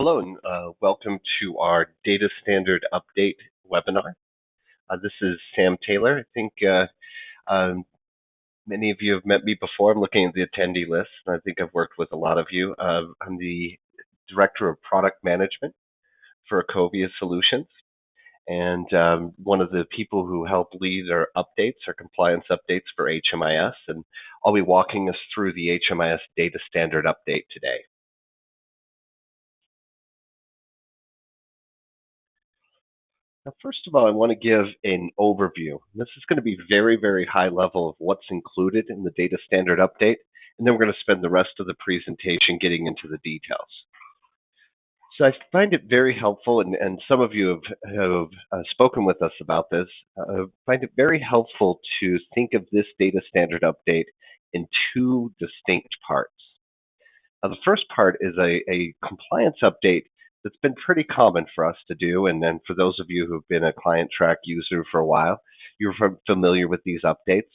Hello, and welcome to our Data Standard Update webinar. This is Sam Taylor. I think many of you have met me before. I'm looking at the attendee list, and I think I've worked with a lot of you. I'm the Director of Product Management for Ecovia Solutions, and one of the people who help lead our updates, our compliance updates for HMIS, and I'll be walking us through the HMIS Data Standard Update today. Now, first of all, I want to give an overview. This is going to be very, very high level of what's included in the data standard update, and then we're going to spend the rest of the presentation getting into the details. So I find it very helpful, and some of you have spoken with us about this. I find it very helpful to think of this data standard update in two distinct parts. The first part is a compliance update that's been pretty common for us to do. And then for those of you who've been a client track user for a while, you're familiar with these updates.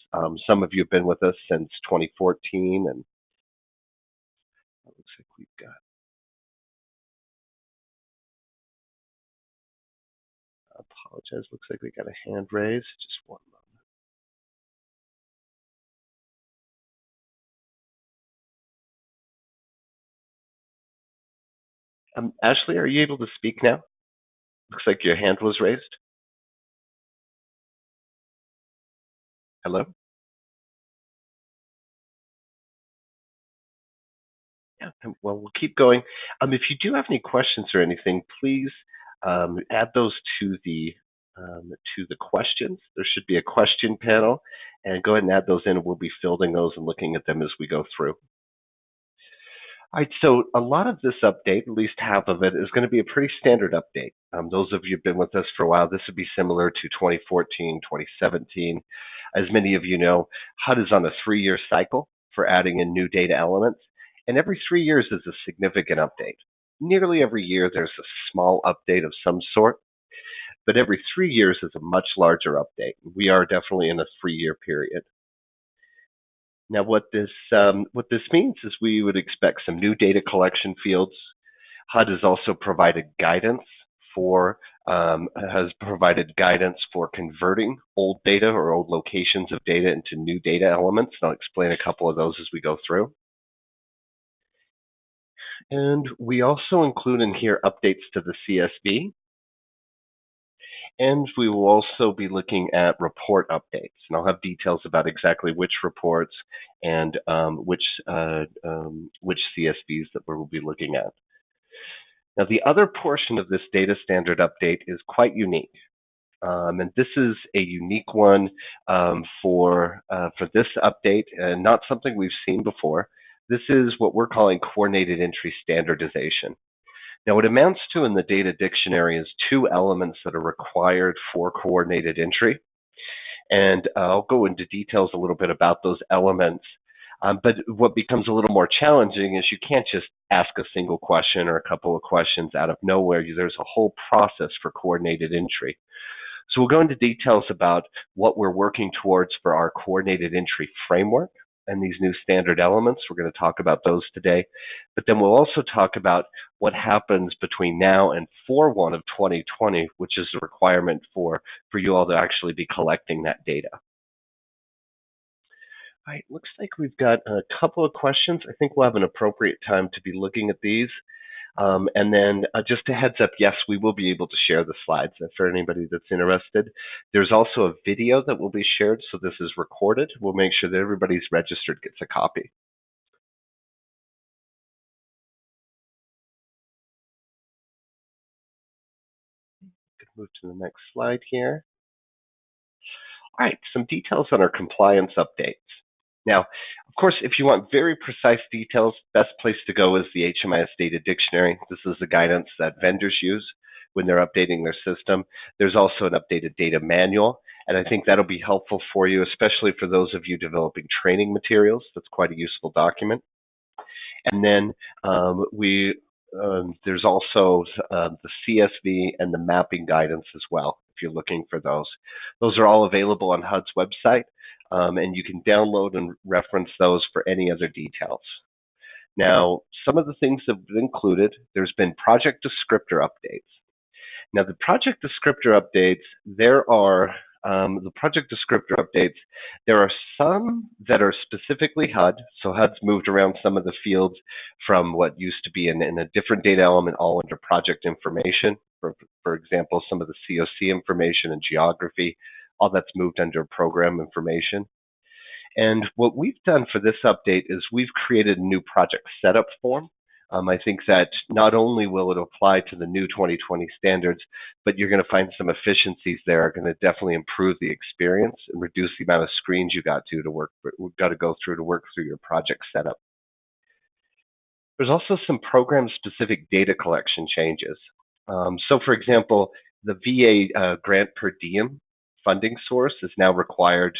Some of you have been with us since 2014, and it looks like we've got, I apologize, looks like we got a hand raised. Just one moment. Ashley, are you able to speak now? Looks like your hand was raised. Hello? Yeah, well, we'll keep going. If you do have any questions or anything, please add those to the questions. There should be a question panel, and go ahead and add those in. We'll be fielding those and looking at them as we go through. All right, so a lot of this update, at least half of it, is going to be a pretty standard update. Those of you who've been with us for a while, this would be similar to 2014, 2017. As many of you know, HUD is on a 3-year cycle for adding in new data elements, and every 3 years is a significant update. Nearly every year there's a small update of some sort, but every 3 years is a much larger update. We are definitely in a 3-year period. Now, what this means is we would expect some new data collection fields. HUD has also provided guidance for converting old data or old locations of data into new data elements. And I'll explain a couple of those as we go through. And we also include in here updates to the CSV. And we will also be looking at report updates. And I'll have details about exactly which reports and which CSVs that we'll be looking at. Now, the other portion of this data standard update is quite unique. And this is a unique one for this update, and not something we've seen before. This is what we're calling coordinated entry standardization. Now, what it amounts to in the data dictionary is 2 elements that are required for coordinated entry. And I'll go into details a little bit about those elements. But what becomes a little more challenging is you can't just ask a single question or a couple of questions out of nowhere. There's a whole process for coordinated entry. So we'll go into details about what we're working towards for our coordinated entry framework and these new standard elements. We're going to talk about those today. But then we'll also talk about what happens between now and 4/1 of 2020, which is a requirement for you all to actually be collecting that data. All right, looks like we've got a couple of questions. I think we'll have an appropriate time to be looking at these. And then just a heads up, yes, we will be able to share the slides for anybody that's interested. There's also a video that will be shared, so this is recorded. We'll make sure that everybody's registered gets a copy. Move to the next slide here. All right, some details on our compliance updates. Now, of course, if you want very precise details, best place to go is the HMIS Data Dictionary. This is the guidance that vendors use when they're updating their system. There's also an updated data manual, and I think that'll be helpful for you, especially for those of you developing training materials. That's quite a useful document. And then there's also the CSV and the mapping guidance as well, if you're looking for those. Those are all available on HUD's website, and you can download and reference those for any other details. Now, some of the things that have been included, there's been project descriptor updates. Now, the project descriptor updates, there are some that are specifically HUD. So HUD's moved around some of the fields from what used to be in a different data element all under project information. For example, some of the COC information and geography, all that's moved under program information. And what we've done for this update is we've created a new project setup form. I think that not only will it apply to the new 2020 standards, but you're going to find some efficiencies there are going to definitely improve the experience and reduce the amount of screens you got to go through to work through your project setup. There's also some program-specific data collection changes. So, for example, the VA grant per diem funding source is now required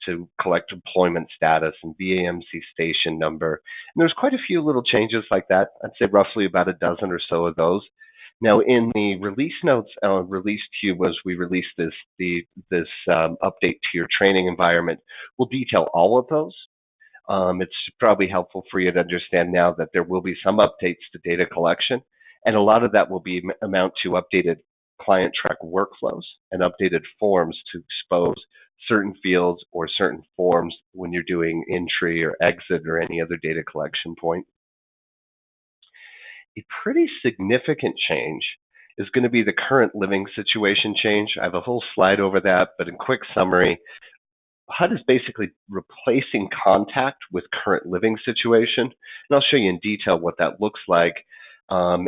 to collect employment status and VAMC station number. And there's quite a few little changes like that. I'd say roughly about a dozen or so of those. Now, in the release notes released to you as we released this update to your training environment, we'll detail all of those. It's probably helpful for you to understand now that there will be some updates to data collection, and a lot of that will be amount to updated client track workflows and updated forms to expose certain fields or certain forms when you're doing entry or exit or any other data collection point. A pretty significant change is going to be the current living situation change. I have a whole slide over that, but in quick summary, HUD is basically replacing contact with current living situation, and I'll show you in detail what that looks like.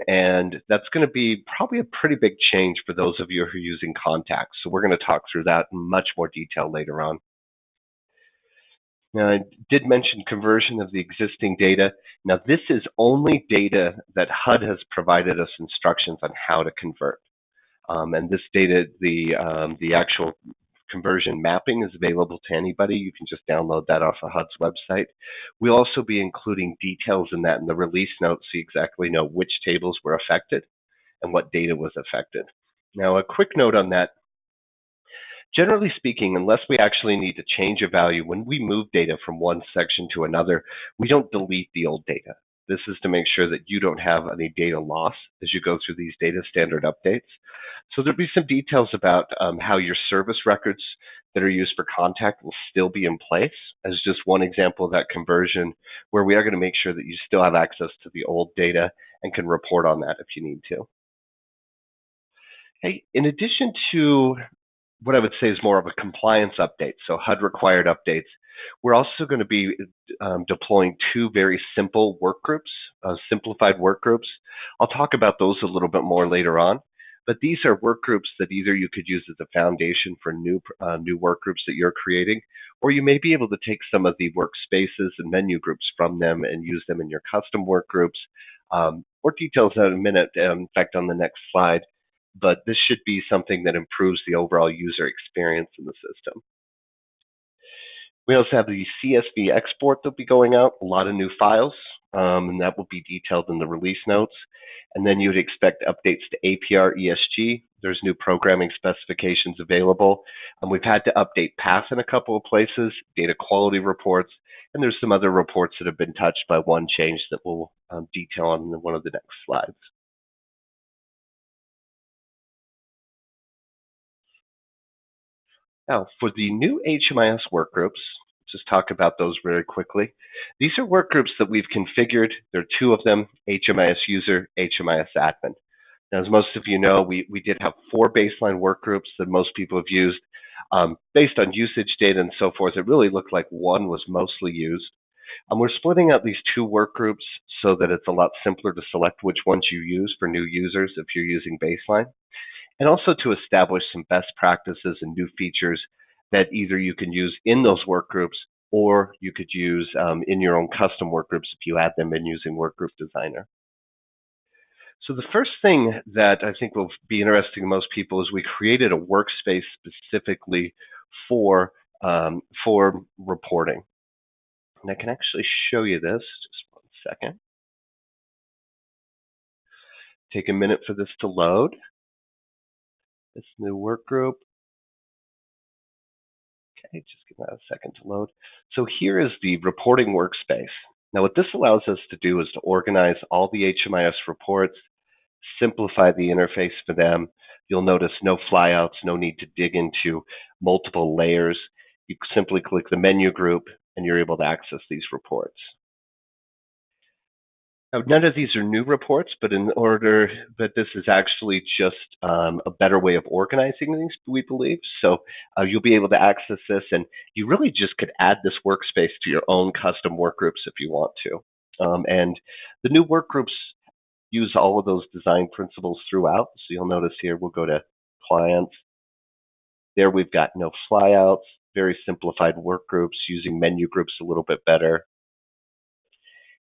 And that's going to be probably a pretty big change for those of you who are using contacts. So we're going to talk through that in much more detail later on. Now, I did mention conversion of the existing data. Now, this is only data that HUD has provided us instructions on how to convert. And this data, the actual conversion mapping is available to anybody. You can just download that off of HUD's website. We'll also be including details in that in the release notes so you exactly know which tables were affected and what data was affected. Now, a quick note on that. Generally speaking, unless we actually need to change a value, when we move data from one section to another, we don't delete the old data. This is to make sure that you don't have any data loss as you go through these data standard updates. So there'll be some details about how your service records that are used for contact will still be in place as just one example of that conversion, where we are going to make sure that you still have access to the old data and can report on that if you need to. Hey, in addition to what I would say is more of a compliance update, so HUD required updates, we're also going to be deploying two very simple work groups, simplified work groups. I'll talk about those a little bit more later on, but these are work groups that either you could use as a foundation for new work groups that you're creating, or you may be able to take some of the workspaces and menu groups from them and use them in your custom work groups. More details in a minute, in fact, on the next slide. But this should be something that improves the overall user experience in the system. We also have the CSV export that'll be going out, a lot of new files, and that will be detailed in the release notes. And then you would expect updates to APR ESG. There's new programming specifications available. And we've had to update PATH in a couple of places, data quality reports, and there's some other reports that have been touched by one change that we'll detail on one of the next slides. Now, for the new HMIS workgroups, just talk about those very quickly. These are workgroups that we've configured. There are two of them, HMIS user, HMIS admin. Now, as most of you know, we did have 4 baseline workgroups that most people have used. Based on usage data and so forth, it really looked like one was mostly used. We're splitting out these 2 workgroups so that it's a lot simpler to select which ones you use for new users if you're using baseline, and also to establish some best practices and new features that either you can use in those work groups or you could use in your own custom work groups if you add them in using Workgroup Designer. So the first thing that I think will be interesting to most people is we created a workspace specifically for reporting. And I can actually show you this, just one second. Take a minute for this to load. This new work group. Okay, just give that a second to load. So here is the reporting workspace. Now, what this allows us to do is to organize all the HMIS reports, simplify the interface for them. You'll notice no flyouts, no need to dig into multiple layers. You simply click the menu group and you're able to access these reports. Now, none of these are new reports, but this is actually just a better way of organizing these, we believe. So you'll be able to access this, and you really just could add this workspace to your own custom work groups if you want to. And the new work groups use all of those design principles throughout. So you'll notice here, we'll go to clients. There we've got no flyouts, very simplified work groups, using menu groups a little bit better.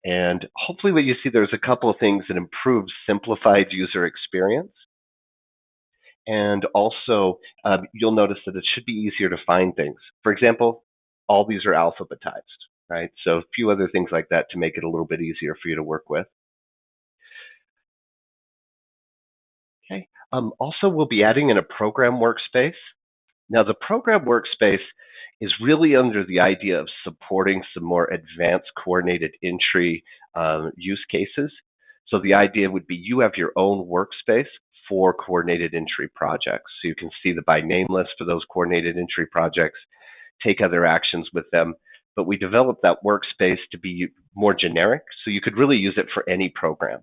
And hopefully what you see, there's a couple of things that improve simplified user experience. And also, you'll notice that it should be easier to find things. For example, all these are alphabetized, right? So a few other things like that to make it a little bit easier for you to work with. Okay. Also, we'll be adding in a program workspace. Now, the program workspace is really under the idea of supporting some more advanced coordinated entry use cases. So the idea would be you have your own workspace for coordinated entry projects. So you can see the by name list for those coordinated entry projects, take other actions with them. But we developed that workspace to be more generic, so you could really use it for any program.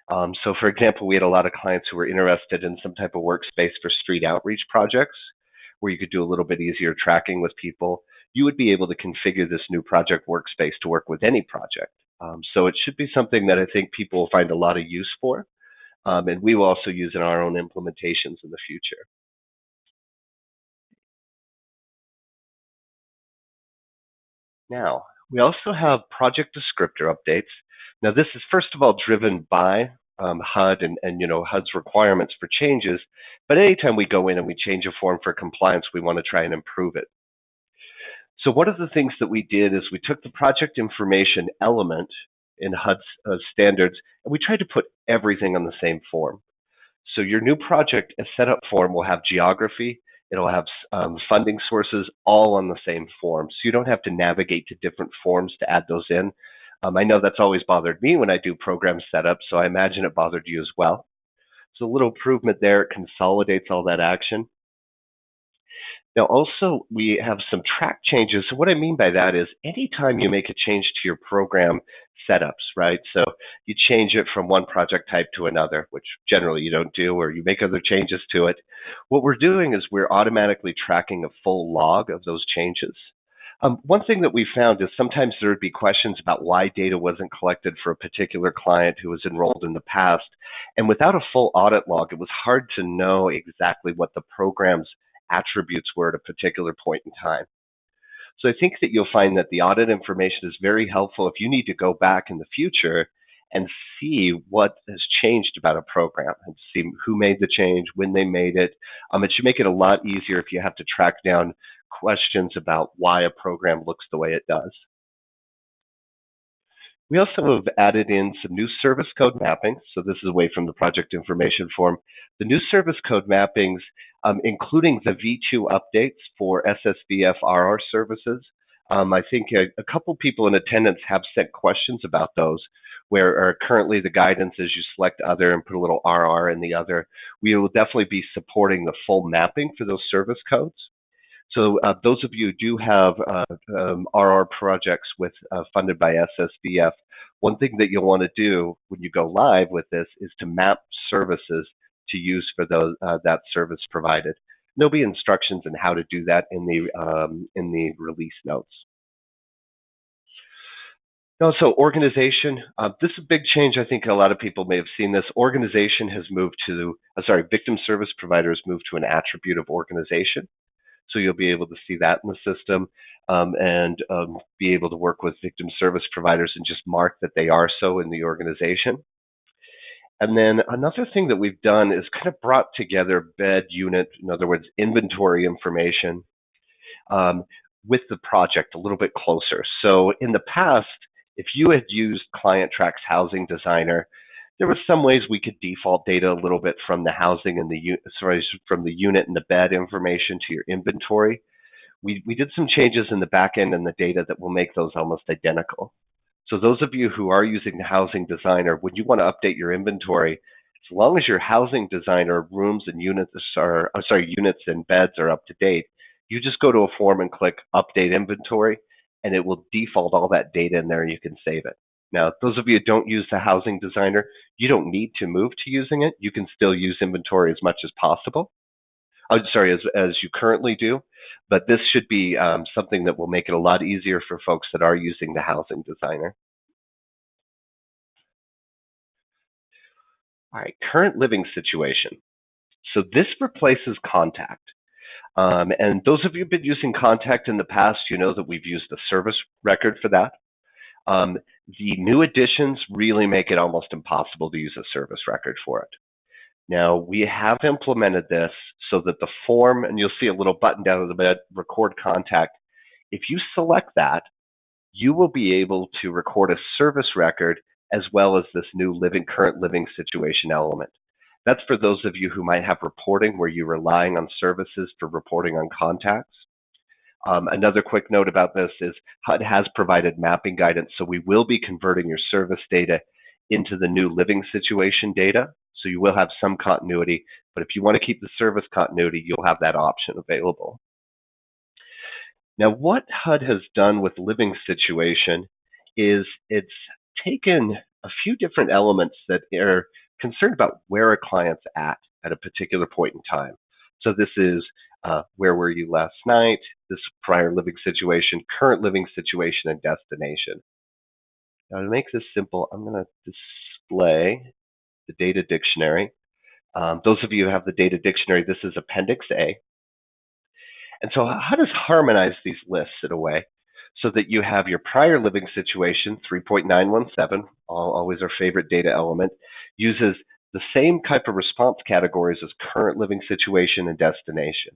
So for example, we had a lot of clients who were interested in some type of workspace for street outreach projects, where you could do a little bit easier tracking with people. You would be able to configure this new project workspace to work with any project. So it should be something that I think people will find a lot of use for. And we will also use in our own implementations in the future. Now, we also have project descriptor updates. Now, this is first of all driven by HUD and HUD's requirements for changes. But anytime we go in and we change a form for compliance, we want to try and improve it. So one of the things that we did is we took the project information element in HUD's standards, and we tried to put everything on the same form. So your new project setup form will have geography, it'll have funding sources all on the same form. So you don't have to navigate to different forms to add those in. I know that's always bothered me when I do program setup, so I imagine it bothered you as well. So a little improvement there, it consolidates all that action. Now also, we have some track changes. So what I mean by that is anytime you make a change to your program setups, right? So you change it from one project type to another, which generally you don't do, or you make other changes to it. What we're doing is we're automatically tracking a full log of those changes. One thing that we found is sometimes there would be questions about why data wasn't collected for a particular client who was enrolled in the past. And without a full audit log, it was hard to know exactly what the program's attributes were at a particular point in time. So I think that you'll find that the audit information is very helpful if you need to go back in the future and see what has changed about a program and see who made the change, when they made it. It should make it a lot easier if you have to track down questions about why a program looks the way it does. We also have added in some new service code mappings. So this is away from the project information form. The new service code mappings, including the V2 updates for SSVF RR services. I think a couple people in attendance have sent questions about those, where currently the guidance is you select other and put a little RR in the other. We will definitely be supporting the full mapping for those service codes. So those of you who do have RR projects funded by SSVF, one thing that you'll want to do when you go live with this is to map services to use for that service provided. There'll be instructions on how to do that in the release notes. Also, organization. This is a big change. I think a lot of people may have seen this. Organization has moved to, victim service providers moved to an attribute of organization. So you'll be able to see that in the system and be able to work with victim service providers and just mark that they are so in the organization. And then another thing that we've done is kind of brought together bed unit, in other words, inventory information with the project a little bit closer. So in the past, if you had used ClientTrack's Housing Designer, there were some ways we could default data a little bit from the housing and from the unit and the bed information to your inventory. We did some changes in the back end and the data that will make those almost identical. So those of you who are using the Housing Designer, when you want to update your inventory, as long as your Housing Designer rooms and units are, units and beds are up to date, you just go to a form and click Update Inventory, and it will default all that data in there and you can save it. Now, those of you who don't use the Housing Designer, you don't need to move to using it. You can still use inventory as much as possible. As you currently do, but this should be something that will make it a lot easier for folks that are using the Housing Designer. All right, current living situation. So this replaces Contact. And those of you who've been using Contact in the past, you know that we've used the service record for that. The new additions really make it almost impossible to use a service record for it. Now, we have implemented this so that the form, and you'll see a little button down at the bed, Record Contact. If you select that, you will be able to record a service record as well as this new current living situation element. That's for those of you who might have reporting where you're relying on services for reporting on contacts. Another quick note about this is HUD has provided mapping guidance, so we will be converting your service data into the new living situation data. So you will have some continuity, but if you want to keep the service continuity, you'll have that option available. Now, what HUD has done with living situation is it's taken a few different elements that are concerned about where a client's at a particular point in time. So this is where were you last night, this prior living situation, current living situation, and destination. Now, to make this simple, I'm going to display the data dictionary. Those of you who have the data dictionary, this is Appendix A. And so how does harmonize these lists in a way so that you have your prior living situation, 3.917, always our favorite data element, uses the same type of response categories as current living situation and destination.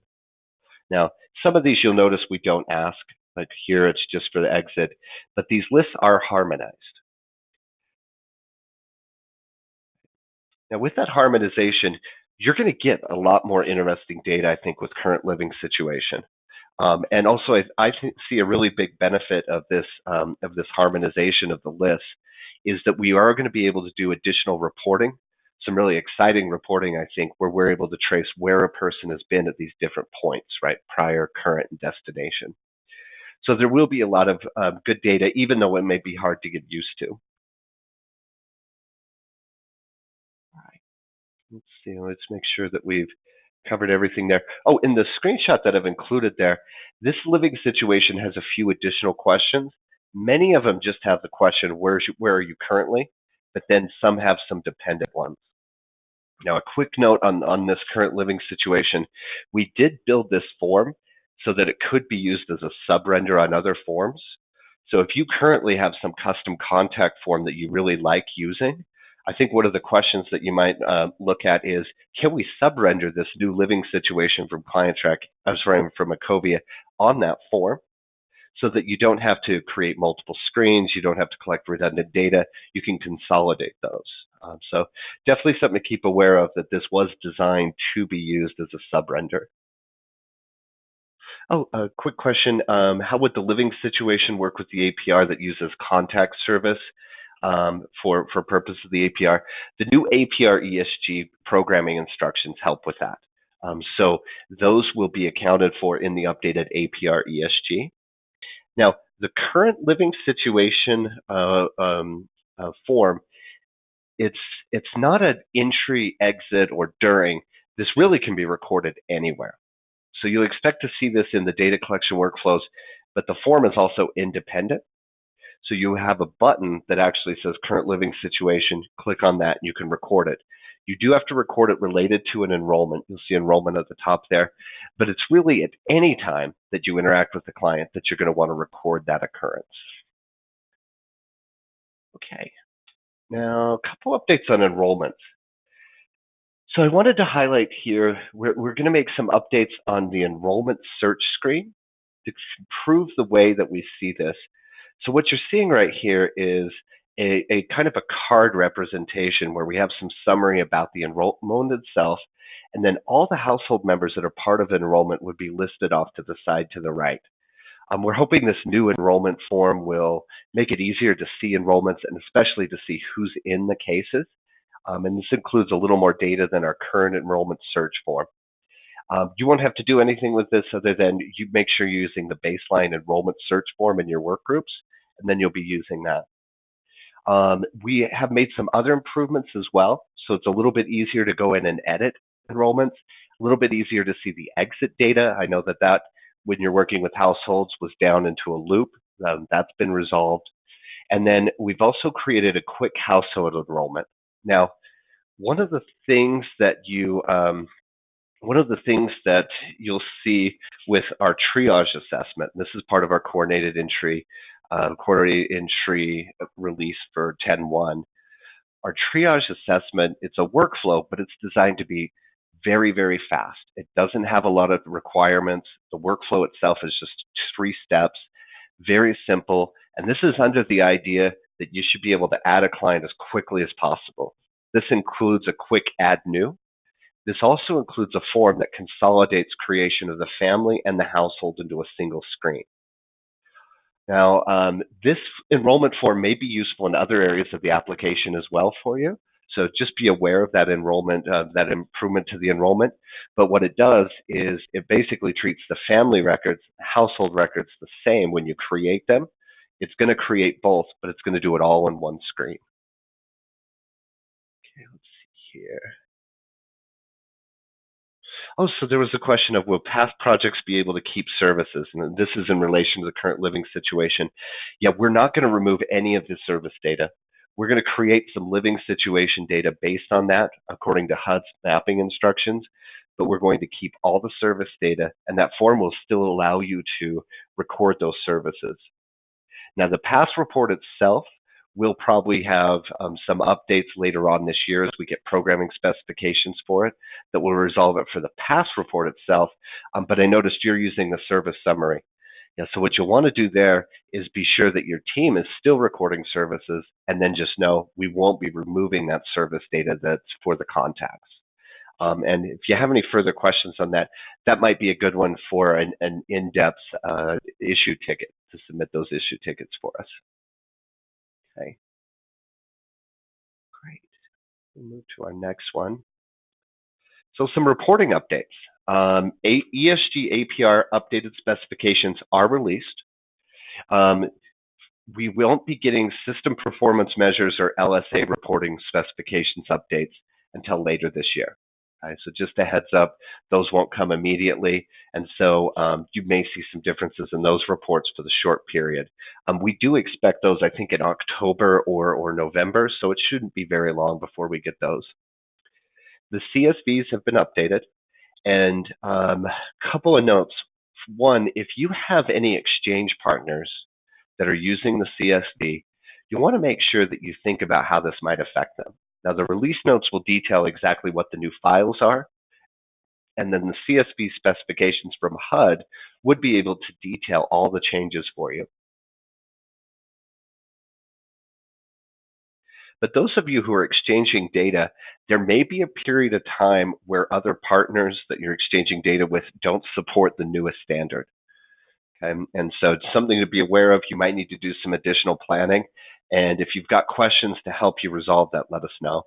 Now, some of these you'll notice we don't ask, like here it's just for the exit, but these lists are harmonized. Now, with that harmonization, you're going to get a lot more interesting data, I think, with current living situation. And also, I see a really big benefit of this harmonization of the list is that we are going to be able to do additional reporting, some really exciting reporting, I think, where we're able to trace where a person has been at these different points, right? Prior, current, and destination. So there will be a lot of good data, even though it may be hard to get used to. All right. Let's see. Let's make sure that we've covered everything there. Oh, in the screenshot that I've included there, this living situation has a few additional questions. Many of them just have the question, where are you currently? But then some have some dependent ones. Now, a quick note on this current living situation. We did build this form so that it could be used as a sub-render on other forms. So if you currently have some custom contact form that you really like using, I think one of the questions that you might look at is, can we sub-render this new living situation from from Ecovia on that form so that you don't have to create multiple screens, you don't have to collect redundant data, you can consolidate those. So definitely something to keep aware of, that this was designed to be used as a sub-render. Oh, a quick question. How would the living situation work with the APR that uses contact service for purpose of the APR? The new APR ESG programming instructions help with that. So those will be accounted for in the updated APR ESG. Now, the current living situation form, it's not an entry, exit, or during. This really can be recorded anywhere. So you'll expect to see this in the data collection workflows, but the form is also independent. So you have a button that actually says current living situation. Click on that and you can record it. You do have to record it related to an enrollment. You'll see enrollment at the top there, but it's really at any time that you interact with the client that you're going to want to record that occurrence. Okay, now a couple updates on enrollments. So I wanted to highlight here, we're going to make some updates on the enrollment search screen to improve the way that we see this. So what you're seeing right here is a kind of a card representation where we have some summary about the enrollment itself, and then all the household members that are part of enrollment would be listed off to the side to the right. We're hoping this new enrollment form will make it easier to see enrollments and especially to see who's in the cases. And this includes a little more data than our current enrollment search form. You won't have to do anything with this other than you make sure you're using the baseline enrollment search form in your work groups, and then you'll be using that. We have made some other improvements as well, so it's a little bit easier to go in and edit enrollments, a little bit easier to see the exit data. I know that when you're working with households was down into a loop. That's been resolved. And then we've also created a quick household enrollment. Now, one of the things that you'll see with our triage assessment, this is part of our coordinated entry release for 10.1. Our triage assessment, it's a workflow, but it's designed to be very, very fast. It doesn't have a lot of requirements. The workflow itself is just 3 steps, very simple. And this is under the idea that you should be able to add a client as quickly as possible. This includes a quick add new. This also includes a form that consolidates creation of the family and the household into a single screen. Now, this enrollment form may be useful in other areas of the application as well for you. So just be aware of that enrollment, that improvement to the enrollment. But what it does is it basically treats the family records, household records the same when you create them. It's going to create both, but it's going to do it all on one screen. Okay, let's see here. Oh, so there was a question of, will past projects be able to keep services? And this is in relation to the current living situation. Yeah, we're not going to remove any of the service data. We're going to create some living situation data based on that, according to HUD's mapping instructions, but we're going to keep all the service data, and that form will still allow you to record those services. Now, the past report itself will probably have some updates later on this year as we get programming specifications for it that will resolve it for the past report itself, but I noticed you're using the service summary. Yeah, so what you'll want to do there is be sure that your team is still recording services, and then just know we won't be removing that service data that's for the contacts. And if you have any further questions on that, that might be a good one for an in-depth issue ticket, to submit those issue tickets for us. Okay, great. We'll move to our next one. So some reporting updates. ESG APR updated specifications are released. We won't be getting system performance measures or LSA reporting specifications updates until later this year. Okay, so just a heads up, those won't come immediately, and so you may see some differences in those reports for the short period. We do expect those, I think, in October or November, so it shouldn't be very long before we get those. The CSVs have been updated, and a couple of notes. One, if you have any exchange partners that are using the CSV, you want to make sure that you think about how this might affect them. Now, the release notes will detail exactly what the new files are, and then the CSV specifications from HUD would be able to detail all the changes for you. But those of you who are exchanging data, there may be a period of time where other partners that you're exchanging data with don't support the newest standard. Okay? And so it's something to be aware of. You might need to do some additional planning. And if you've got questions to help you resolve that, let us know.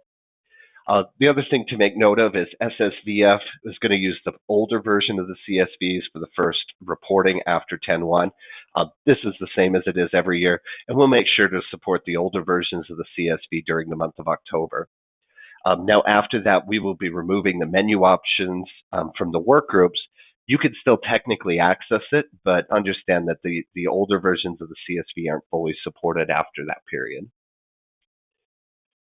The other thing to make note of is SSVF is going to use the older version of the CSVs for the first reporting after 10.1. This is the same as it is every year, and we'll make sure to support the older versions of the CSV during the month of October. Now, after that, we will be removing the menu options from the work groups. You could still technically access it, but understand that the older versions of the CSV aren't fully supported after that period.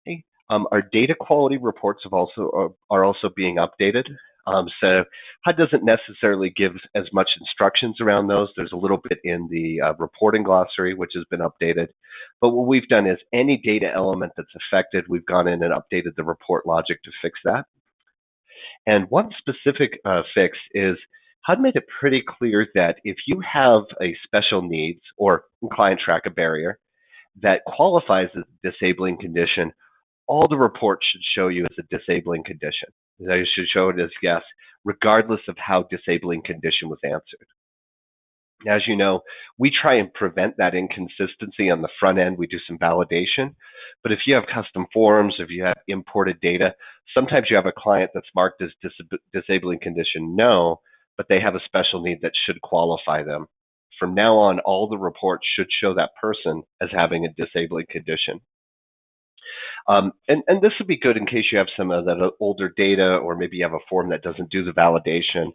Okay. Our data quality reports are also being updated. So HUD doesn't necessarily give as much instructions around those. There's a little bit in the reporting glossary, which has been updated. But what we've done is any data element that's affected, we've gone in and updated the report logic to fix that. And one specific fix is HUD made it pretty clear that if you have a special needs or client track a barrier that qualifies as a disabling condition, all the reports should show you as a disabling condition. They should show it as yes, regardless of how disabling condition was answered. As you know, we try and prevent that inconsistency on the front end. We do some validation. But if you have custom forms, if you have imported data, sometimes you have a client that's marked as disabling condition no, but they have a special need that should qualify them. From now on, all the reports should show that person as having a disabling condition. And this would be good in case you have some of that older data, or maybe you have a form that doesn't do the validation,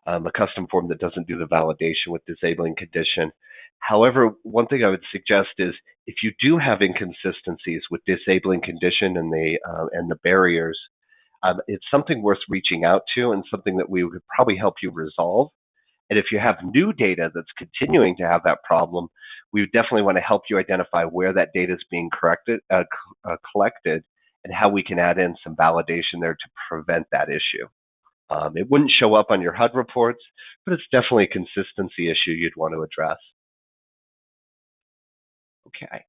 a custom form that doesn't do the validation with disabling condition. However, one thing I would suggest is if you do have inconsistencies with disabling condition and the barriers, it's something worth reaching out to and something that we would probably help you resolve. And if you have new data that's continuing to have that problem, we would definitely want to help you identify where that data is being collected and how we can add in some validation there to prevent that issue. It wouldn't show up on your HUD reports, but it's definitely a consistency issue you'd want to address. Okay.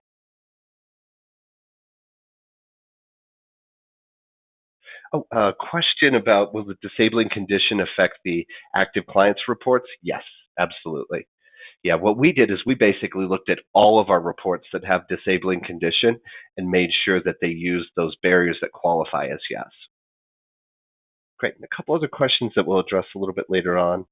Oh, question about will the disabling condition affect the active clients reports? Yes, absolutely. Yeah, what we did is we basically looked at all of our reports that have disabling condition and made sure that they used those barriers that qualify as yes. Great. And a couple other questions that we'll address a little bit later on.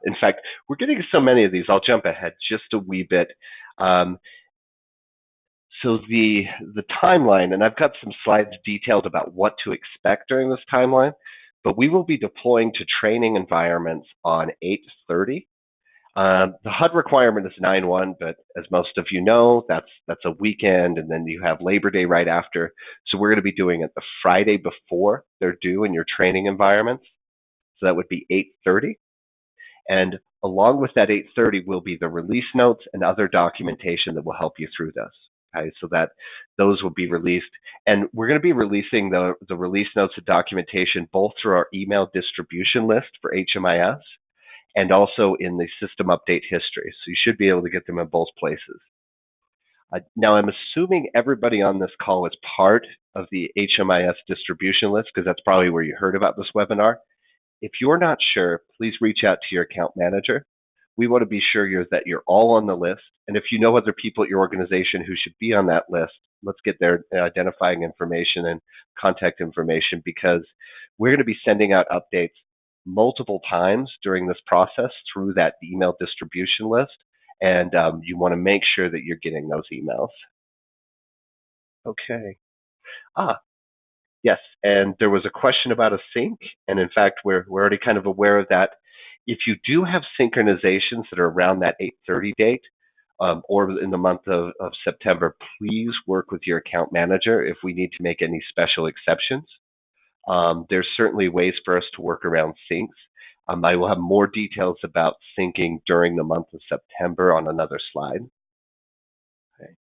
In fact, we're getting so many of these, I'll jump ahead just a wee bit. So the timeline, and I've got some slides detailed about what to expect during this timeline, but we will be deploying to training environments on 8/30. The HUD requirement is 9/1, but as most of you know, that's a weekend, and then you have Labor Day right after. So we're going to be doing it the Friday before they're due in your training environments. So that would be 8/30. And along with that 8/30 will be the release notes and other documentation that will help you through this. Okay, so that those will be released. And we're going to be releasing the release notes and documentation both through our email distribution list for HMIS and also in the system update history. So you should be able to get them in both places. Now, I'm assuming everybody on this call is part of the HMIS distribution list because that's probably where you heard about this webinar. If you're not sure, please reach out to your account manager. We want to be sure that you're all on the list. And if you know other people at your organization who should be on that list, let's get their identifying information and contact information because we're going to be sending out updates multiple times during this process through that email distribution list. And you want to make sure that you're getting those emails. Okay. Yes, and there was a question about a sync, and in fact, we're already kind of aware of that. If you do have synchronizations that are around that 8/30 date, or in the month of September, please work with your account manager if we need to make any special exceptions. There's certainly ways for us to work around syncs. I will have more details about syncing during the month of September on another slide. Okay.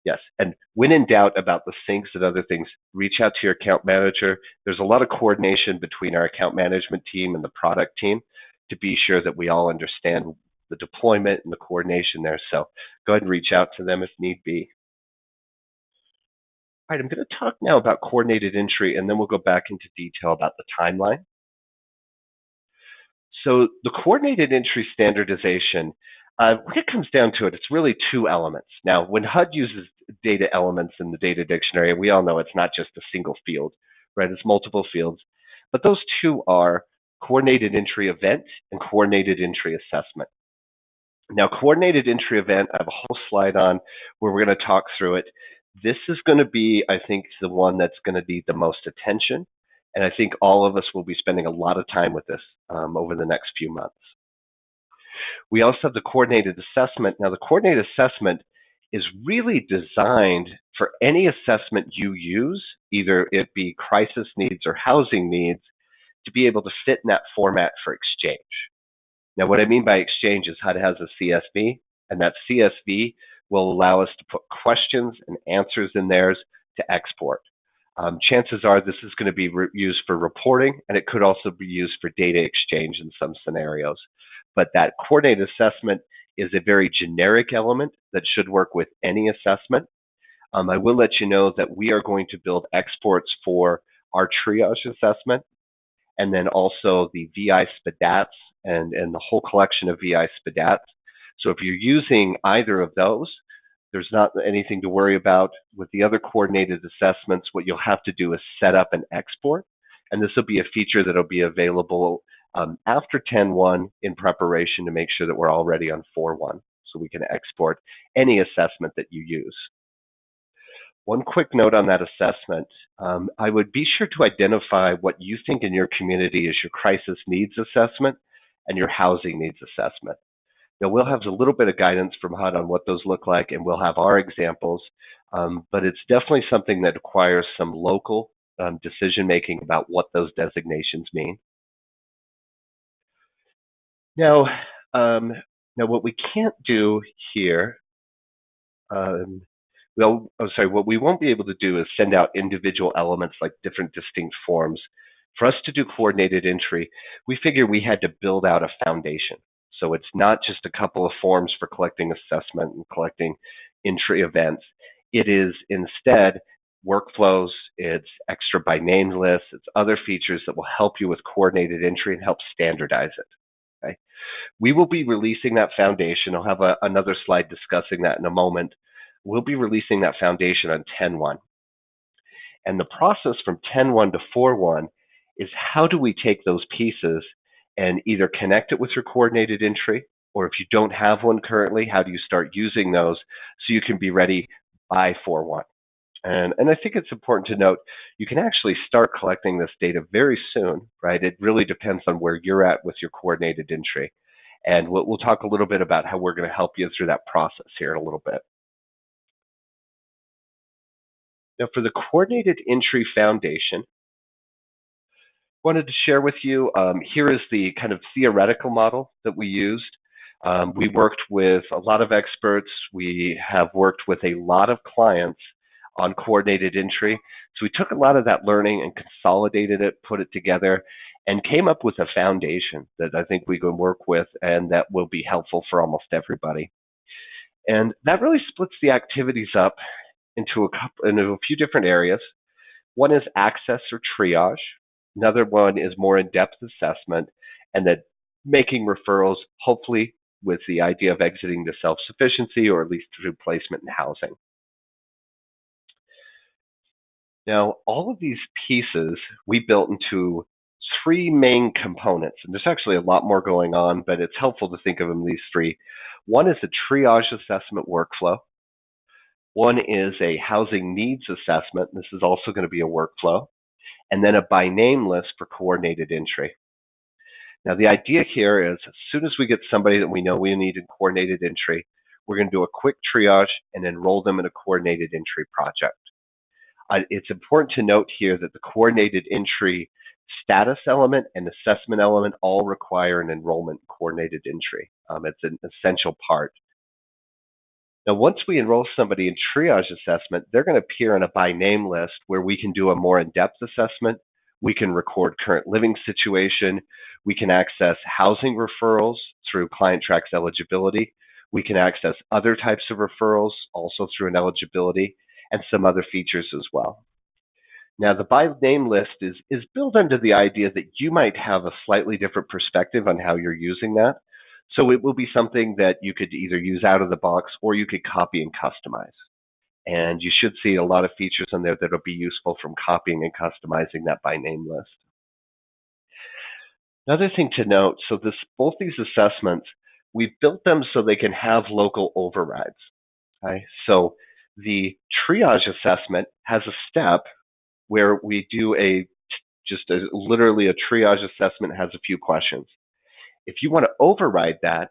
Yes, and when in doubt about the syncs and other things, reach out to your account manager. There's a lot of coordination between our account management team and the product team to be sure that we all understand the deployment and the coordination there. So go ahead and reach out to them if need be. All right, I'm going to talk now about coordinated entry, and then we'll go back into detail about the timeline. So the coordinated entry standardization, when it comes down to it, it's really two elements. Now, when HUD uses data elements in the data dictionary, we all know it's not just a single field, right? It's multiple fields. But those two are coordinated entry event and coordinated entry assessment. Now, coordinated entry event, I have a whole slide on where we're going to talk through it. This is going to be, I think, the one that's going to need the most attention. And I think all of us will be spending a lot of time with this over the next few months. We also have the coordinated assessment. Now, the coordinated assessment is really designed for any assessment you use, either it be crisis needs or housing needs, to be able to fit in that format for exchange. Now, what I mean by exchange is HUD has a CSV, and that CSV will allow us to put questions and answers in there to export. Chances are this is going to be used for reporting, and it could also be used for data exchange in some scenarios. But that coordinated assessment is a very generic element that should work with any assessment. I will let you know that we are going to build exports for our triage assessment and then also the VI SPDATs and the whole collection of VI SPDATs. So if you're using either of those, there's not anything to worry about. With the other coordinated assessments, what you'll have to do is set up an export, and this will be a feature that will be available after 10.1 in preparation to make sure that we're all ready on 4.1, so we can export any assessment that you use. One quick note on that assessment, I would be sure to identify what you think in your community is your crisis needs assessment and your housing needs assessment. Now, we'll have a little bit of guidance from HUD on what those look like, and we'll have our examples, but it's definitely something that requires some local decision-making about what those designations mean. Now, what we can't do here, what we won't be able to do is send out individual elements like different distinct forms. For us to do coordinated entry, we figured we had to build out a foundation. So it's not just a couple of forms for collecting assessment and collecting entry events. It is instead workflows, it's extra by name lists, it's other features that will help you with coordinated entry and help standardize it. Okay? We will be releasing that foundation. I'll have another slide discussing that in a moment. We'll be releasing that foundation on 10.1. And the process from 10.1 to 4.1 is how do we take those pieces and either connect it with your coordinated entry, or if you don't have one currently, how do you start using those so you can be ready by 4.1? And I think it's important to note, you can actually start collecting this data very soon, right? It really depends on where you're at with your coordinated entry. And we'll talk a little bit about how we're going to help you through that process here in a little bit. Now, for the coordinated entry foundation, wanted to share with you, here is the kind of theoretical model that we used. We worked with a lot of experts. We have worked with a lot of clients on coordinated entry. So we took a lot of that learning and consolidated it, put it together, and came up with a foundation that I think we can work with and that will be helpful for almost everybody. And that really splits the activities up into a few different areas. One is access or triage. Another one is more in-depth assessment, and then making referrals, hopefully with the idea of exiting to self-sufficiency or at least through placement and housing. Now, all of these pieces we built into three main components, and there's actually a lot more going on, but it's helpful to think of them these three. One is a triage assessment workflow. One is a housing needs assessment. This is also going to be a workflow. And then a by name list for coordinated entry. Now, the idea here is as soon as we get somebody that we know we need in coordinated entry, we're going to do a quick triage and enroll them in a coordinated entry project. It's important to note here that the coordinated entry status element and assessment element all require an enrollment in coordinated entry. It's an essential part. Now, once we enroll somebody in triage assessment, they're going to appear on a by name list where we can do a more in-depth assessment. We can record current living situation. We can access housing referrals through Client Tracks eligibility. We can access other types of referrals also through an eligibility and some other features as well. Now, the by name list is built under the idea that you might have a slightly different perspective on how you're using that. So it will be something that you could either use out of the box or you could copy and customize. And you should see a lot of features in there that will be useful from copying and customizing that by name list. Another thing to note, so both these assessments, we've built them so they can have local overrides. Okay? So the triage assessment has a step where we do literally a triage assessment has a few questions. If you want to override that,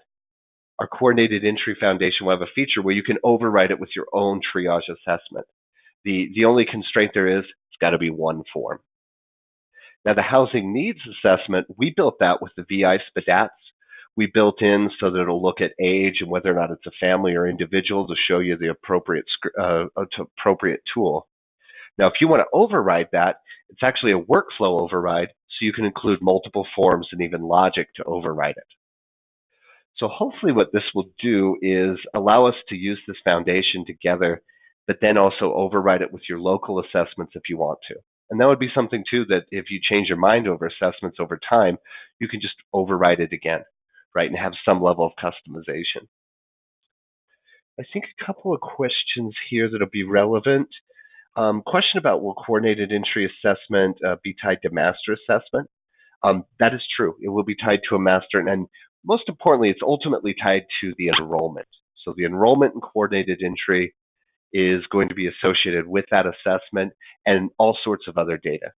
our coordinated entry foundation will have a feature where you can override it with your own triage assessment. The only constraint there is it's got to be one form. Now, the housing needs assessment, we built that with the VI SPDATs. We built in so that it'll look at age and whether or not it's a family or individual to show you the appropriate tool. Now, if you want to override that, it's actually a workflow override, so you can include multiple forms and even logic to override it. So hopefully what this will do is allow us to use this foundation together, but then also override it with your local assessments if you want to. And that would be something too that if you change your mind over assessments over time, you can just override it again, right? And have some level of customization. I think a couple of questions here that'll be relevant. Question about will coordinated entry assessment be tied to master assessment? That is true. It will be tied to a master, and most importantly, it's ultimately tied to the enrollment. So the enrollment in coordinated entry is going to be associated with that assessment and all sorts of other data,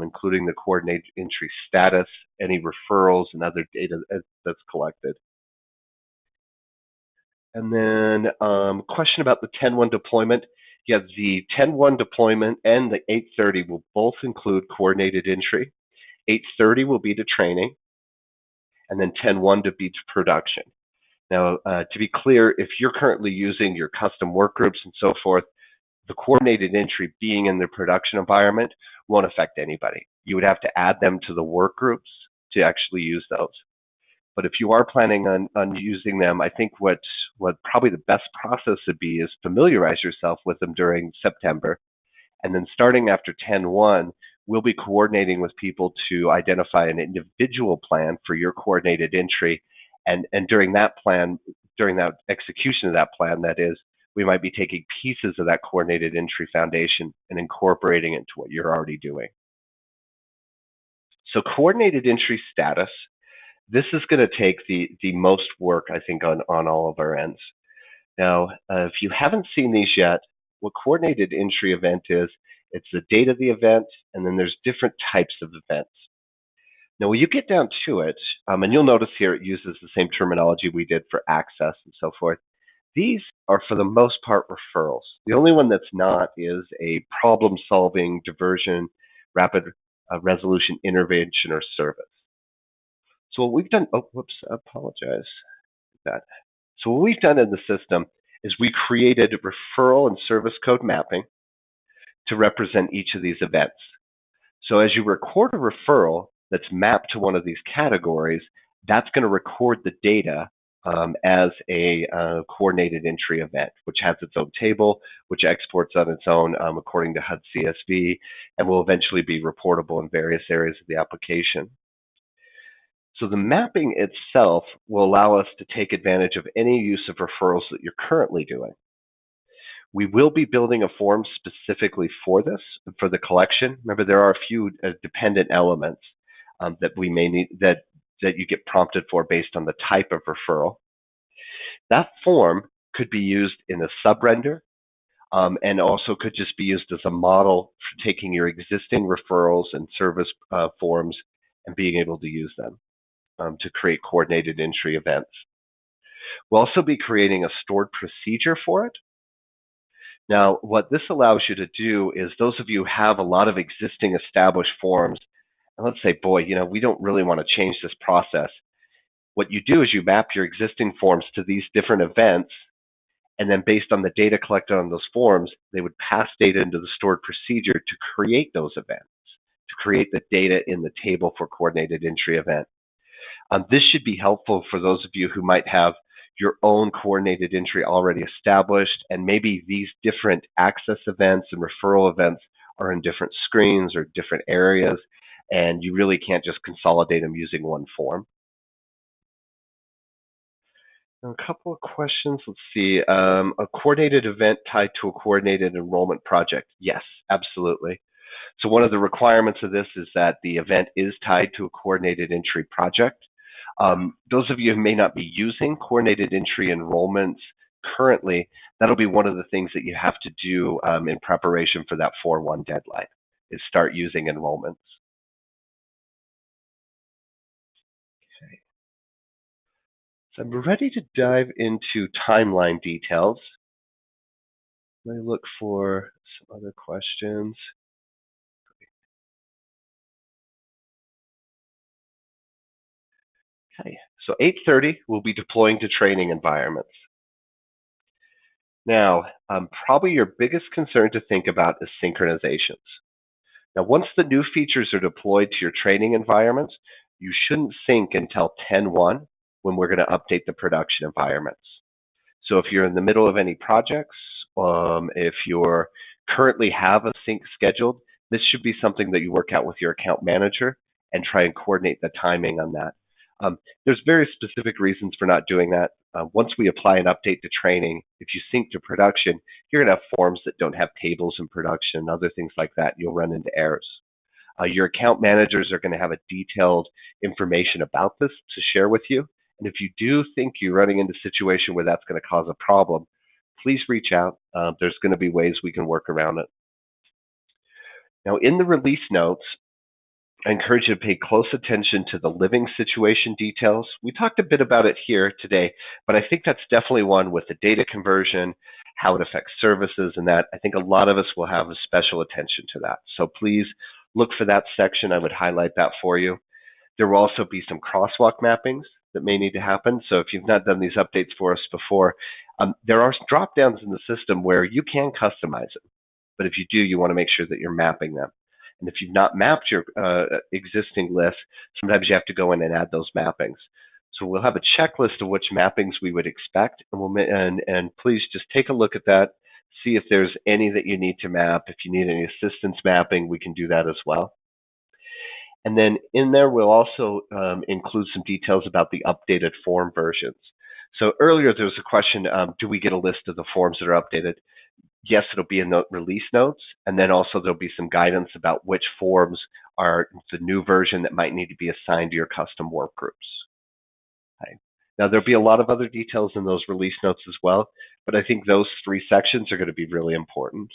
including the coordinated entry status, any referrals, and other data that's collected. And then question about the 10-1 deployment. Yeah, the 10-1 deployment and the 830 will both include coordinated entry. 830 will be to training, and then 10-1 to be to production. Now, to be clear, if you're currently using your custom work groups and so forth, the coordinated entry being in the production environment won't affect anybody. You would have to add them to the work groups to actually use those. But if you are planning on using them, I think what probably the best process would be is familiarize yourself with them during September. And then starting after 10-1, we'll be coordinating with people to identify an individual plan for your coordinated entry. And during that plan, during that execution of that plan, that is, we might be taking pieces of that coordinated entry foundation and incorporating it into what you're already doing. So coordinated entry status, this is going to take the most work, I think, on all of our ends. Now, if you haven't seen these yet, what coordinated entry event is, it's the date of the event, and then there's different types of events. Now, when you get down to it, and you'll notice here it uses the same terminology we did for access and so forth, these are for the most part referrals. The only one that's not is a problem-solving, diversion, rapid resolution intervention or service. So what we've done, I apologize for that. So what we've done in the system is we created referral and service code mapping to represent each of these events. So as you record a referral that's mapped to one of these categories, that's going to record the data as a coordinated entry event, which has its own table, which exports on its own according to HUD CSV, and will eventually be reportable in various areas of the application. So the mapping itself will allow us to take advantage of any use of referrals that you're currently doing. We will be building a form specifically for this, for the collection. Remember, there are a few dependent elements that we may need, that you get prompted for based on the type of referral. That form could be used in a sub-render, and also could just be used as a model for taking your existing referrals and service forms and being able to use them to create coordinated entry events. We'll also be creating a stored procedure for it. Now, what this allows you to do is those of you who have a lot of existing established forms, and let's say, boy, we don't really want to change this process. What you do is you map your existing forms to these different events, and then based on the data collected on those forms, they would pass data into the stored procedure to create those events, to create the data in the table for coordinated entry event. This should be helpful for those of you who might have your own coordinated entry already established, and maybe these different access events and referral events are in different screens or different areas, and you really can't just consolidate them using one form. Now, a couple of questions. Let's see. A coordinated event tied to a coordinated enrollment project. Yes, absolutely. So one of the requirements of this is that the event is tied to a coordinated entry project. Those of you who may not be using coordinated entry enrollments currently, that'll be one of the things that you have to do in preparation for that 4/1 deadline, is start using enrollments. Okay. So I'm ready to dive into timeline details. Let me look for some other questions. Okay, so 8:30 we'll be deploying to training environments. Now, probably your biggest concern to think about is synchronizations. Now, once the new features are deployed to your training environments, you shouldn't sync until 10/1 when we're going to update the production environments. So if you're in the middle of any projects, if you currently have a sync scheduled, This should be something that you work out with your account manager and try and coordinate the timing on that. There's very specific reasons for not doing that. Once we apply an update to training, if you sync to production, you're going to have forms that don't have tables in production, other things like that. You'll run into errors. Your account managers are going to have a detailed information about this to share with you. And if you do think you're running into a situation where that's going to cause a problem, please reach out. There's going to be ways we can work around it. Now, in the release notes, I encourage you to pay close attention to the living situation details. We talked a bit about it here today, but I think that's definitely one with the data conversion, how it affects services and that. I think a lot of us will have a special attention to that. So please look for that section. I would highlight that for you. There will also be some crosswalk mappings that may need to happen. So if you've not done these updates for us before, there are drop downs in the system where you can customize it. But if you do, you want to make sure that you're mapping them. And if you've not mapped your existing list, sometimes you have to go in and add those mappings. So we'll have a checklist of which mappings we would expect, and please just take a look at that, see if there's any that you need to map. If you need any assistance mapping, we can do that as well. And then in there, we'll also include some details about the updated form versions. So earlier there was a question, do we get a list of the forms that are updated? Yes, it'll be in the release notes, and then also there'll be some guidance about which forms are the new version that might need to be assigned to your custom work groups. Okay. Now, there'll be a lot of other details in those release notes as well, but I think those 3 sections are going to be really important.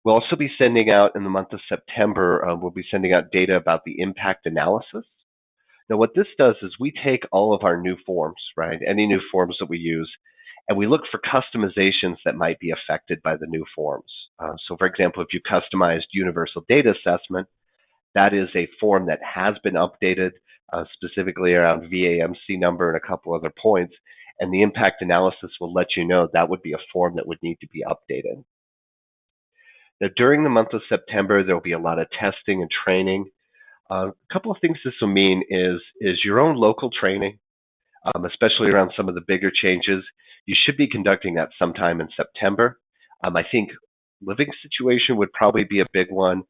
We'll also be sending out in the month of September, we'll be sending out data about the impact analysis. Now, what this does is we take all of our new forms, right, any new forms that we use, and we look for customizations that might be affected by the new forms. So for example, if you customized universal data assessment, that is a form that has been updated specifically around VAMC number and a couple other points, and the impact analysis will let you know that would be a form that would need to be updated. Now, during the month of September, there will be a lot of testing and training. A couple of things this will mean is your own local training, especially around some of the bigger changes. You should be conducting that sometime in September. I think living situation would probably be a big one.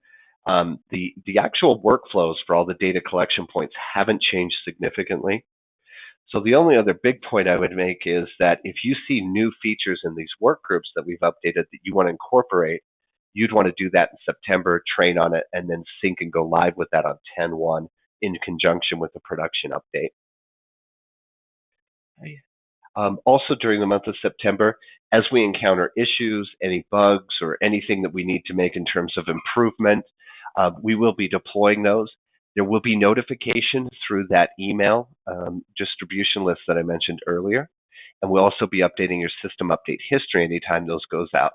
The actual workflows for all the data collection points haven't changed significantly. So the only other big point I would make is that if you see new features in these work groups that we've updated that you want to incorporate, you'd want to do that in September, train on it, and then sync and go live with that on 10/1 in conjunction with the production update. Also during the month of September, as we encounter issues, any bugs, or anything that we need to make in terms of improvement, we will be deploying those. There will be notification through that email distribution list that I mentioned earlier, and we'll also be updating your system update history anytime those goes out.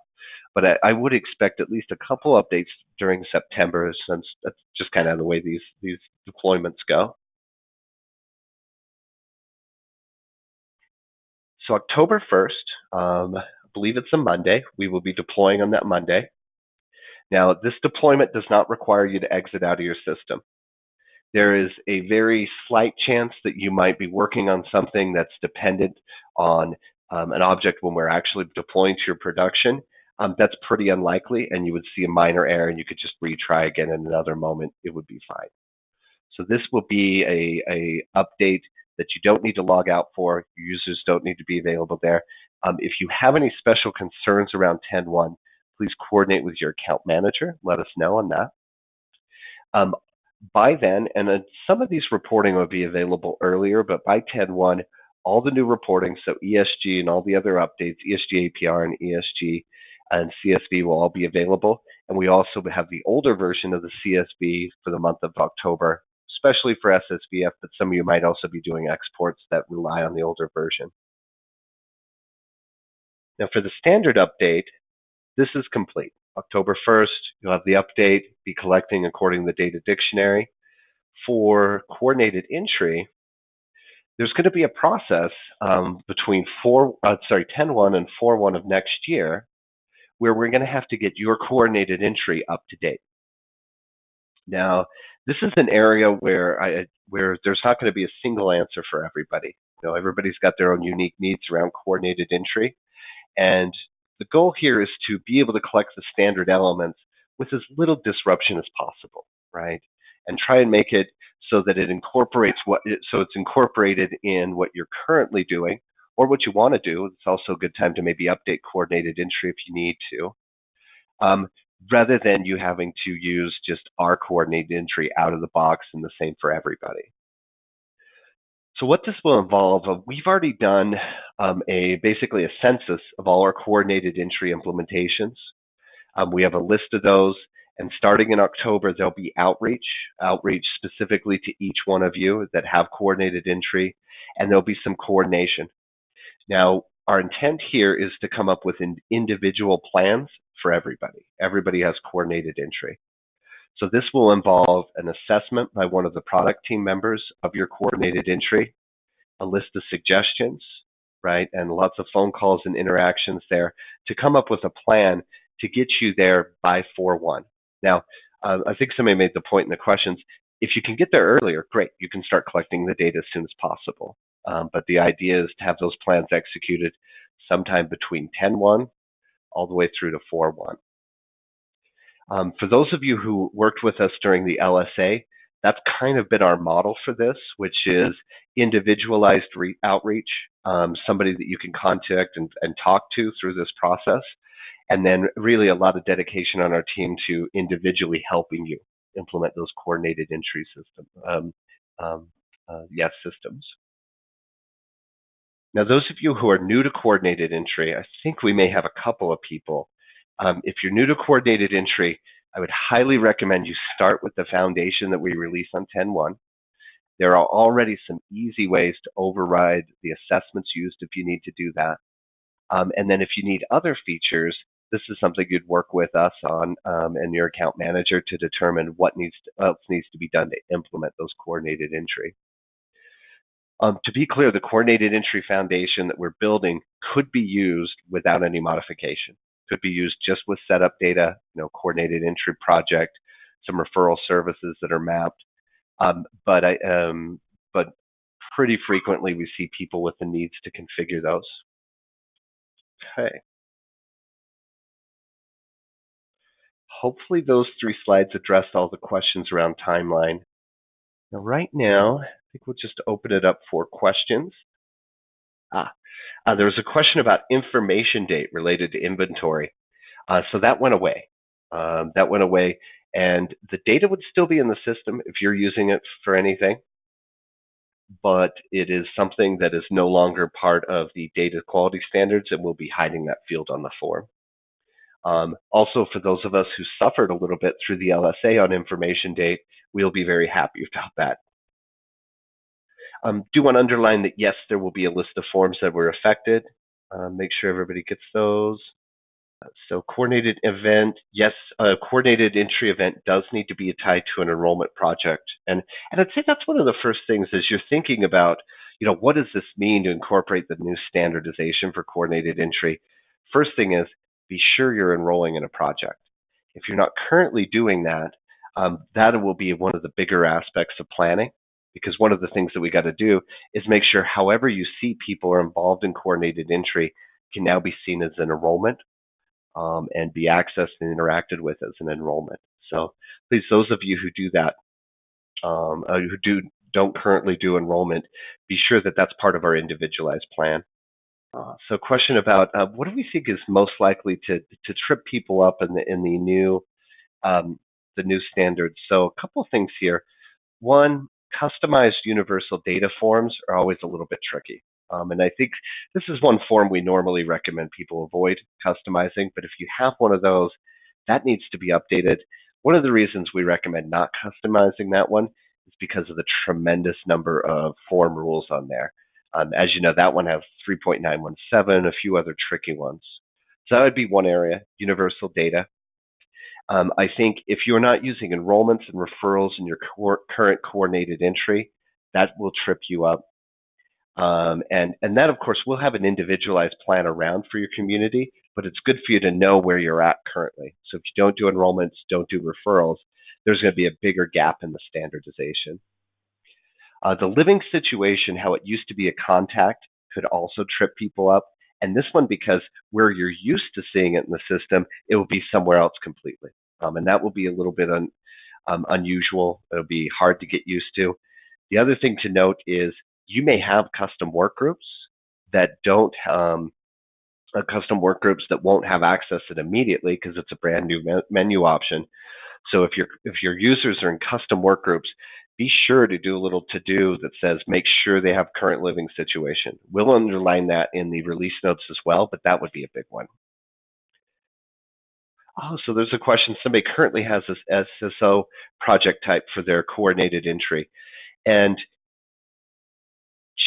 But I would expect at least a couple updates during September, since that's just kind of the way these deployments go. So October 1st, I believe it's a Monday, we will be deploying on that Monday. Now, this deployment does not require you to exit out of your system. There is a very slight chance that you might be working on something that's dependent on an object when we're actually deploying to your production. That's pretty unlikely, and you would see a minor error, and you could just retry again in another moment. It would be fine. So this will be a update that you don't need to log out for. Your users don't need to be available there. If you have any special concerns around 10/1, please coordinate with your account manager. Let us know on that. By then, and some of these reporting will be available earlier, but by 10/1, all the new reporting, so ESG and all the other updates, ESG APR and ESG and CSV will all be available. And we also have the older version of the CSV for the month of October, especially for SSVF, but some of you might also be doing exports that rely on the older version. Now for the standard update, this is complete. October 1st, you'll have the update, be collecting according to the data dictionary. For coordinated entry, there's going to be a process between 10/1 and 4/1 of next year where we're going to have to get your coordinated entry up to date. Now, this is an area where there's not going to be a single answer for everybody. Everybody's got their own unique needs around coordinated entry, and the goal here is to be able to collect the standard elements with as little disruption as possible, right? And try and make it so that it incorporates so it's incorporated in what you're currently doing or what you want to do. It's also a good time to maybe update coordinated entry if you need to, um, rather than you having to use just our coordinated entry out of the box and the same for everybody. So what this will involve, we've already done basically a census of all our coordinated entry implementations. We have a list of those, and starting in October, there'll be outreach specifically to each one of you that have coordinated entry, and there'll be some coordination. Now, our intent here is to come up with individual plans for everybody. Everybody has coordinated entry. So this will involve an assessment by one of the product team members of your coordinated entry, a list of suggestions, right, and lots of phone calls and interactions there to come up with a plan to get you there by 4/1. Now, I think somebody made the point in the questions. If you can get there earlier, great. You can start collecting the data as soon as possible. But the idea is to have those plans executed sometime between 10/1 all the way through to 4/1. For those of you who worked with us during the LSA, that's kind of been our model for this, which is individualized outreach, somebody that you can contact and talk to through this process, and then really a lot of dedication on our team to individually helping you implement those coordinated entry systems. Now, those of you who are new to coordinated entry, I think we may have a couple of people. If you're new to coordinated entry, I would highly recommend you start with the foundation that we release on 10/1. There are already some easy ways to override the assessments used if you need to do that. And then if you need other features, this is something you'd work with us on and your account manager to determine what else needs to be done to implement those coordinated entry. To be clear, the coordinated entry foundation that we're building could be used without any modification. Could be used just with setup data, coordinated entry project, some referral services that are mapped. But pretty frequently we see people with the needs to configure those. Okay. Hopefully those 3 slides addressed all the questions around timeline. Now, right now, I think we'll just open it up for questions. There was a question about information date related to inventory. So that went away. And the data would still be in the system if you're using it for anything, but it is something that is no longer part of the data quality standards, and we'll be hiding that field on the form. Also, for those of us who suffered a little bit through the LSA on information date, we'll be very happy about that. Do want to underline that, yes, there will be a list of forms that were affected. Make sure everybody gets those. So coordinated event, yes, a coordinated entry event does need to be tied to an enrollment project. And I'd say that's one of the first things as you're thinking about, what does this mean to incorporate the new standardization for coordinated entry? First thing is, be sure you're enrolling in a project. If you're not currently doing that, that will be one of the bigger aspects of planning, because one of the things that we got to do is make sure however you see people are involved in coordinated entry can now be seen as an enrollment and be accessed and interacted with as an enrollment. So please, those of you who do that, don't currently do enrollment, be sure that that's part of our individualized plan. So question about what do we think is most likely to trip people up in the new standards. So a couple of things here. One, customized universal data forms are always a little bit tricky. And I think this is one form we normally recommend people avoid customizing, but if you have one of those, that needs to be updated. One of the reasons we recommend not customizing that one is because of the tremendous number of form rules on there. As you know, that one has 3.917, a few other tricky ones. So that would be one area, universal data. I think if you're not using enrollments and referrals in your current coordinated entry, that will trip you up. And that, of course, we'll have an individualized plan around for your community, but it's good for you to know where you're at currently. So if you don't do enrollments, don't do referrals, there's going to be a bigger gap in the standardization. The living situation, how it used to be a contact, could also trip people up. And this one, because where you're used to seeing it in the system, it will be somewhere else completely. and that will be a little bit unusual. It'll be hard to get used to. The other thing to note is you may have custom work groups that don't custom work groups that won't have access to it immediately because it's a brand new menu option. So if your users are in custom work groups, be sure to do a little to-do that says make sure they have current living situation. We'll underline that in the release notes as well, but that would be a big one. Oh, so there's a question. Somebody currently has this SSO project type for their coordinated entry. And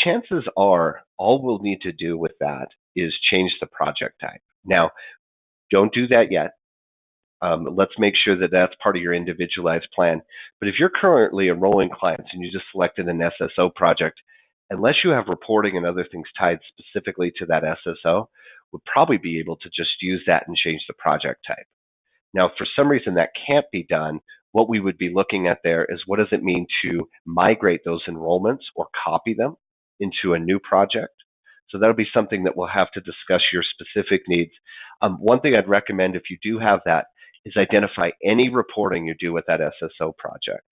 chances are all we'll need to do with that is change the project type. Now, don't do that yet. Let's make sure that that's part of your individualized plan. But if you're currently enrolling clients and you just selected an SSO project, unless you have reporting and other things tied specifically to that SSO, we'll probably be able to just use that and change the project type. Now, if for some reason that can't be done, what we would be looking at there is what does it mean to migrate those enrollments or copy them into a new project. So that'll be something that we'll have to discuss your specific needs. One thing I'd recommend if you do have that is identify any reporting you do with that SSO project.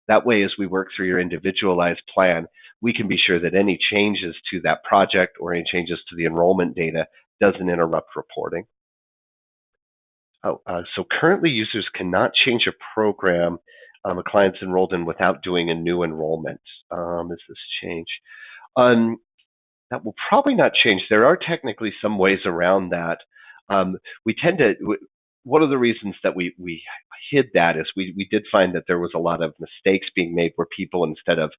That way, as we work through your individualized plan, we can be sure that any changes to that project or any changes to the enrollment data doesn't interrupt reporting. So currently users cannot change a program a client's enrolled in without doing a new enrollment. Is this change? That will probably not change. There are technically some ways around that. We tend to, one of the reasons that we hid that is we did find that there was a lot of mistakes being made where people, instead of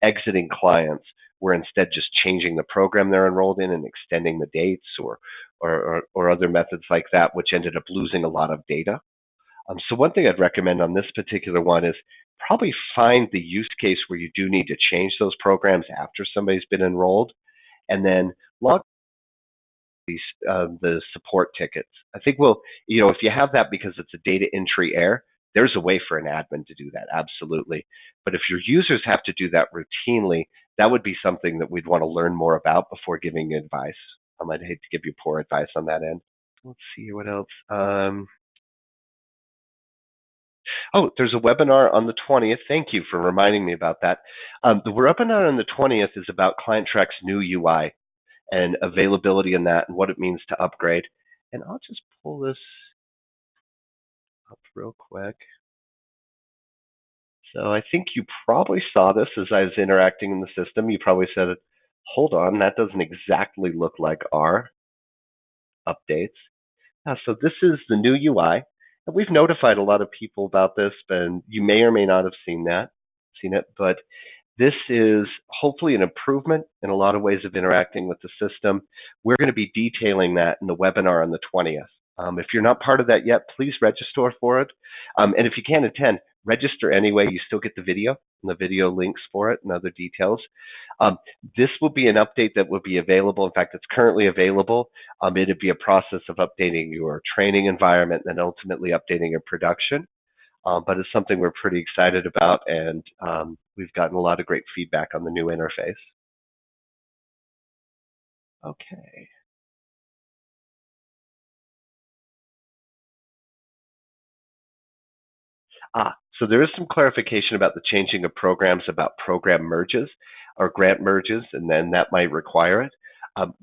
exiting clients, were instead just changing the program they're enrolled in and extending the dates or other methods like that, which ended up losing a lot of data. So one thing I'd recommend on this particular one is probably find the use case where you do need to change those programs after somebody's been enrolled, and then log the support tickets. I think if you have that because it's a data entry error, there's a way for an admin to do that, absolutely. But if your users have to do that routinely, that would be something that we'd want to learn more about before giving you advice. I'd hate to give you poor advice on that end. Let's see what else. There's a webinar on the 20th. Thank you for reminding me about that. The webinar on the 20th is about ClientTrack's new UI and availability in that and what it means to upgrade. And I'll just pull this up real quick. So I think you probably saw this as I was interacting in the system. You probably said, hold on, that doesn't exactly look like our updates. So this is the new UI. And we've notified a lot of people about this, and you may or may not have seen it, but this is hopefully an improvement in a lot of ways of interacting with the system. We're going to be detailing that in the webinar on the 20th. If you're not part of that yet, please register for it. And if you can't attend, register anyway. You still get the video and the video links for it and other details. This will be an update that will be available. In fact, it's currently available. It'd be a process of updating your training environment and ultimately updating your production. But it's something we're pretty excited about, and we've gotten a lot of great feedback on the new interface. Okay. So there is some clarification about the changing of programs about program merges or grant merges, and then that might require it.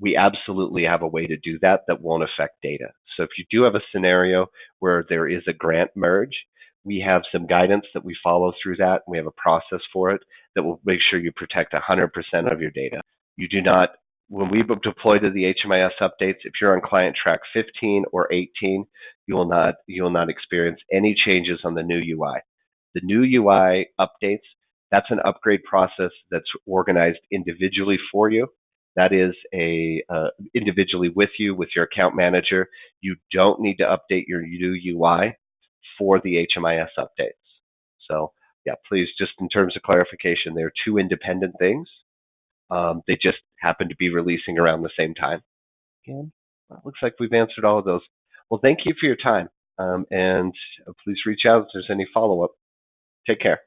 We absolutely have a way to do that won't affect data. So if you do have a scenario where there is a grant merge, we have some guidance that we follow through that. We have a process for it that will make sure you protect 100% of your data. You do not, when we deploy to the HMIS updates, if you're on client track 15 or 18, you will not experience any changes on the new UI. The new UI updates, that's an upgrade process that's organized individually for you. That is individually with you, with your account manager. You don't need to update your new UI for the HMIS updates. So yeah, please, just in terms of clarification, they're two independent things. They just happen to be releasing around the same time. And well, it looks like we've answered all of those. Well, thank you for your time, and please reach out if there's any follow-up. Take care.